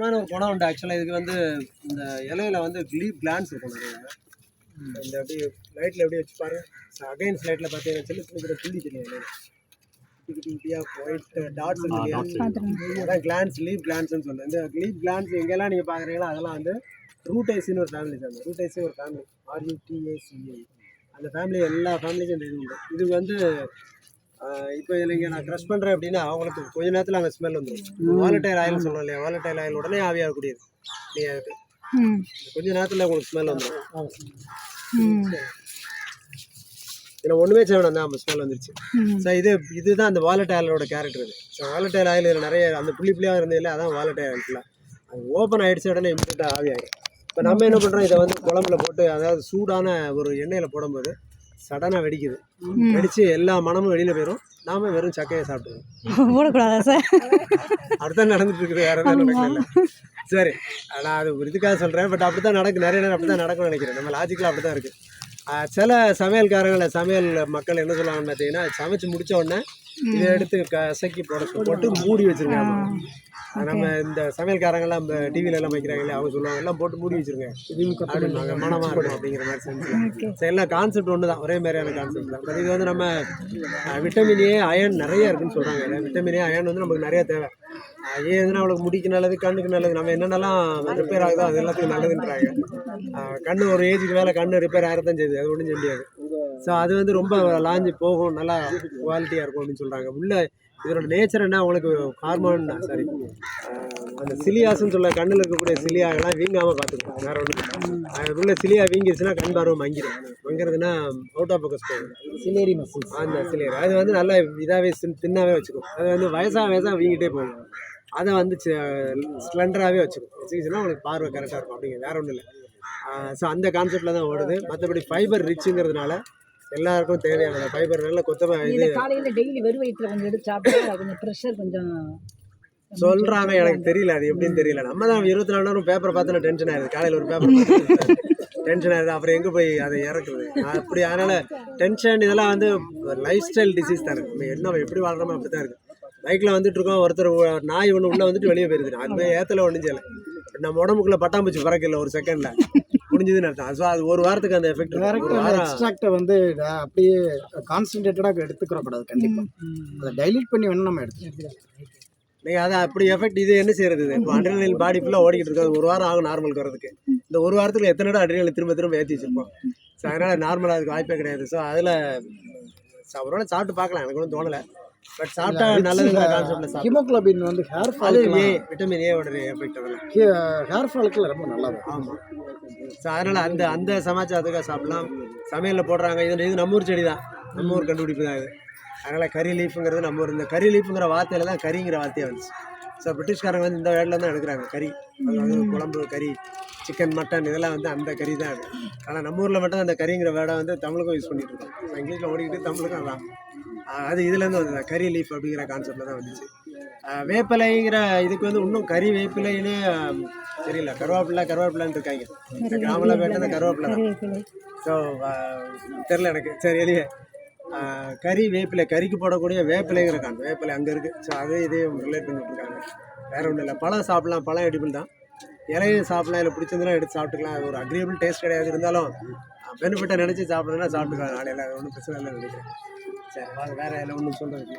முக்கியமான ஒரு குணம் உண்டு ஆக்சுவலாக. இதுக்கு வந்து இந்த இலையில வந்து லீப் கிளான்ஸ் இருக்கும் நிறைய. இந்த அப்படியே லைட்டில் எப்படி வச்சு பாருங்க. அகைன்ஸ் லைட்டில் பார்த்தீங்கன்னா சின்ன சின்ன புள்ளி தெரியும் இலையில. குட்டி குட்டி குட்டியாக ஒயிட் டாட்ஸ் இருக்கு இல்லையா, அதான் கிளான்ஸ், லீப் கிளான்ஸ்னு சொல்லுவேன். இந்த லீப் கிளான்ஸ் எங்கெல்லாம் நீங்கள் பார்க்குறீங்களோ அதெல்லாம் வந்து ரூட்டைசின்னு ஒரு ஃபேமிலி சார். ரூட்டைசி ஒரு ஃபேமிலி, RUTACA. அந்த ஃபேமிலி எல்லா ஃபேமிலிக்கும் இந்த இது உண்டு. இது வந்து இப்போ இல்லைங்க நான் க்ரஷ் பண்ணுறேன் அப்படின்னா அவங்களுக்கு கொஞ்ச நேரத்தில் அங்கே ஸ்மெல் வந்துடும். வாலட்டைல் ஆயில் சொல்கிறோம் இல்லையா, வாலட்டைல் ஆயில் உடனே ஆவியாகக்கூடியது. நீங்கள் அதுக்கு கொஞ்ச நேரத்தில் உங்களுக்கு ஸ்மெல் வந்துடும். இதில் ஒன்றுமே செய்யணும் தான் நம்ம ஸ்மெல் வந்துருச்சு. ஸோ இதுதான் அந்த வாலட்டைலோட கேரக்டர். இது ஸோ வாலட்டைல் ஆயில் இதில் நிறைய அந்த புள்ளி புள்ளியாக இருந்தது இல்லை, அதான் வாலட்டைல் ஆயிடுச்சுல. அது ஓப்பன் ஆகிடுச்சு உடனே இம்மிடியட்டாக ஆவியாகிடும். இப்போ நம்ம என்ன பண்ணுறோம், இதை வந்து குழம்புல போட்டு அதாவது சூடான ஒரு எண்ணெயில் போடும்போது சடனாக வெடிக்குது. வெடித்து எல்லா மனமும் வெளியில் போயிடும். நாம வெறும் சக்கையை சாப்பிடுவோம். போடக்கூடாதா சார்? அப்படித்தான் நடந்துட்டு இருக்குது, வேறு எதாவது நடக்கல. சரி, நான் அது ஒரு இதுக்காக சொல்கிறேன். பட் அப்படி தான் நடக்குது, நிறைய நேரம் அப்படி தான் நடக்கும்னு நினைக்கிறேன். நம்ம லாஜிக்கலாக அப்படி தான் இருக்குது. சில சமையல் மக்கள் என்ன சொல்லுவாங்கன்னு பார்த்தீங்கன்னா, சமைச்சு முடித்த உடனே இதை எடுத்து கசக்கி போட்டு மூடி வச்சுருக்காங்க. நம்ம இந்த சமையல்காரங்கெல்லாம் இந்த டிவியில எல்லாம் வைக்கிறாங்க இல்லையா, அவங்க சொல்லுவாங்க எல்லாம் போட்டு மூடி வச்சிருங்க அப்படின்னாங்க, மனமாக இருக்கும் அப்படிங்கிற மாதிரி செஞ்சு. சரி, எல்லாம் கான்செப்ட் ஒன்று தான், ஒரே மாதிரியான கான்செப்ட் தான். பட் இது வந்து நம்ம விட்டமின் ஏ, அயன் நிறைய இருக்குன்னு சொல்கிறாங்க. விட்டமின் ஏ, அயன் வந்து நமக்கு நிறைய தேவை. ஏன்னா அவளுக்கு முடிக்கு நல்லது, கண்ணுக்கு நல்லது. நம்ம என்னென்னலாம் ரிப்பேர் ஆகுதோ அது எல்லாத்துக்கும் நல்லதுன்றாங்க. கண்ணு ஒரு ஏஜுக்கு மேலே கண்ணு ரிப்பேர் ஆகிறதான் செய்யுது, அது ஒன்றும் சொல்ல முடியாது. ஸோ அது வந்து ரொம்ப லாஞ்சி போகும், நல்லா குவாலிட்டியாக இருக்கும் அப்படின்னு சொல்கிறாங்க. உள்ள இதோட நேச்சர் என்ன, உங்களுக்கு ஹார்மோன் அந்த சிலியாஸ்ன்னு சொல்ல, கண்ணில் இருக்கக்கூடிய சிலியாகலாம் வீங்காமல் பார்த்துருக்கோம். வேறு ஒன்று உள்ள சிலியா வீங்கிருச்சுன்னா கண் பார்வை மங்கிடும். மங்கிறதுனா அவுட் ஆஃப் ஃபோக்கஸ் போகும். சிலேரி மசில்ஸ், அந்த சிலேரி அது வந்து நல்லா இதாகவே தின்னாவே வச்சுக்கும். அது வந்து வயசாக வீங்கிட்டே போகும். அதை வந்து ஸ்லெண்டராகவே வச்சுக்குச்சுன்னா உங்களுக்கு பார்வை கரெக்டாக இருக்கும் அப்படிங்கிற, வேறு ஒன்றும் இல்லை. ஸோ அந்த கான்செப்டில் தான் ஓடுது. மற்றபடி ஃபைபர் ரிச்சுங்கிறதுனால எல்லாருக்கும் தேவையான ஃபைபர் நல்ல கொத்தமாக இது காலையில் டெய்லி வெறும் வயிற்றில் கொஞ்சம் எடுத்து சாப்பிட்டா கொஞ்சம் ப்ரெஷர் கொஞ்சம் சொல்கிறாங்க. எனக்கு தெரியல அது எப்படின்னு தெரியல. நம்ம தான் 24 மணி நேரம் பேப்பரை பார்த்தோன்னா டென்ஷன் ஆயிடுது. காலையில் ஒரு பேப்பர் டென்ஷன் ஆயிடுது, அப்புறம் எங்கே போய் அதை இறக்குறது அப்படி. அதனால் டென்ஷன் இதெல்லாம் வந்து லைஃப் ஸ்டைல் டிசீஸ் தான் இருக்குது. நம்ம என்ன எப்படி வாழ்கிறோமோ அப்படி தான் இருக்குது. பைக்கில் வந்துட்டு இருக்கோம், ஒருத்தர் நாய் ஒன்று உள்ளே வந்துட்டு வெளியே போயிருது. அது மாதிரி ஏற்றல ஒன்றும் செய்யலை. நம்ம உடம்புக்குள்ளே பட்டாம்பூச்சி பறக்கல ஒரு செகண்டில் முடிஞ்சதுன்னு அர்த்தம். ஸோ அது ஒரு வாரத்துக்கு அந்த எஃபெக்ட் எக்ஸ்ட்ராக்டை வந்து அப்படியே கான்சன்ட்ரேட்டடாக எடுத்துக்கிறக்கூடாது. கண்டிப்பாக அதை டைலூட் பண்ணி வேணும் நம்ம எடுத்துக்கலாம். நீங்கள் அதை அப்படி எஃபெக்ட் இது என்ன செய்யறது? இப்போ அட்ரினலின் பாடி ஃபுல்லாக ஓடிக்கிட்டு இருக்காது. ஒரு வாரம் ஆகும் நார்மலுக்கு வரதுக்கு. இந்த ஒரு வாரத்துக்கு எத்தனை இடம் அட்ரினலின் திரும்ப ஏற்றி வச்சுருப்போம். ஸோ அதனால் நார்மலாக அதுக்கு வாய்ப்பே கிடையாது. ஸோ அதில் ஒரு சாப்பிட்டு பார்க்கலாம், எனக்கு ஒன்றும் தோணலை. பட் சாப்பிட்டா நல்லது. ஹீமோகுளோபின் வந்து ஹேர் ஃபால், விட்டமின் ஏ உடைய எஃபெக்ட் அதெல்லாம் ஹேர் ஃபாலுக்கு ரொம்ப நல்லது. ஆமாம். ஸோ அதனால் அந்த சமாச்சாரத்துக்காக சாப்பிடலாம். சமையலில் போடுறாங்க. இது நம்ம ஊர் செடி தான், நம்ம ஊர் கண்டுபிடிப்பு தான் இது. அதனால் கறி லீஃபுங்கிறது நம்ம ஊர். இந்த கறி லீஃபுங்கிற வார்த்தையில் தான் கறிங்கிற வார்த்தையாக வந்துச்சு. ஸோ பிரிட்டிஷ்காரங்க வந்து இந்த வேர்டில் தான் எடுக்கிறாங்க கறி. அதாவது குழம்பு கறி, சிக்கன், மட்டன் இதெல்லாம் வந்து அந்த கறி தான் அது. ஆனால் நம்ம ஊரில் மட்டும் அந்த கறிங்கிற வேர்டை வந்து தமிழுக்கும் யூஸ் பண்ணிகிட்டு இருக்கோம். இங்கிலீஷில் ஓடிக்கிட்டு தமிழுக்கும் அதான். அது இதுலேருந்து வந்து கறி லீஃப் அப்படிங்கிற கான்செப்டில் தான் வந்துச்சு. வேப்பிலைங்கிற இதுக்கு வந்து இன்னும் கறி வேப்பிலைன்னு தெரியல. கருவேப்பிலான்னு இருக்காங்க. இந்த கிராமத்தில் போய்ட்டு கருவேப்பிலை தான். ஸோ தெரில எனக்கு. சரி, எளிய கறி வேப்பிலை, கறிக்கு போடக்கூடிய வேப்பிலைங்கிற வேப்பிலை அங்கே இருக்குது. ஸோ அதே இதையும் ரிலேட் பண்ணிட்டு இருக்காங்க. வேறு ஒன்றும் இல்லை. பழம் சாப்பிட்லாம், பழம் எடிபிள் தான். இலையும் சாப்பிட்லாம், இல்லை பிடிச்சிருந்தாலும் எடுத்து சாப்பிட்டுக்கலாம். அது ஒரு அக்ரியபிள் டேஸ்ட் கிடையாது, இருந்தாலும் பெனிஃபிட்டை நினச்சி சாப்பிட்றதுனா சாப்பிட்டுக்கலாம். நாளையில் அது ஒன்றும் பிரச்சனை இல்லைன்னு நினைக்கிறேன். சரி, வேறு இல்லை ஒன்றும் சொல்கிறது.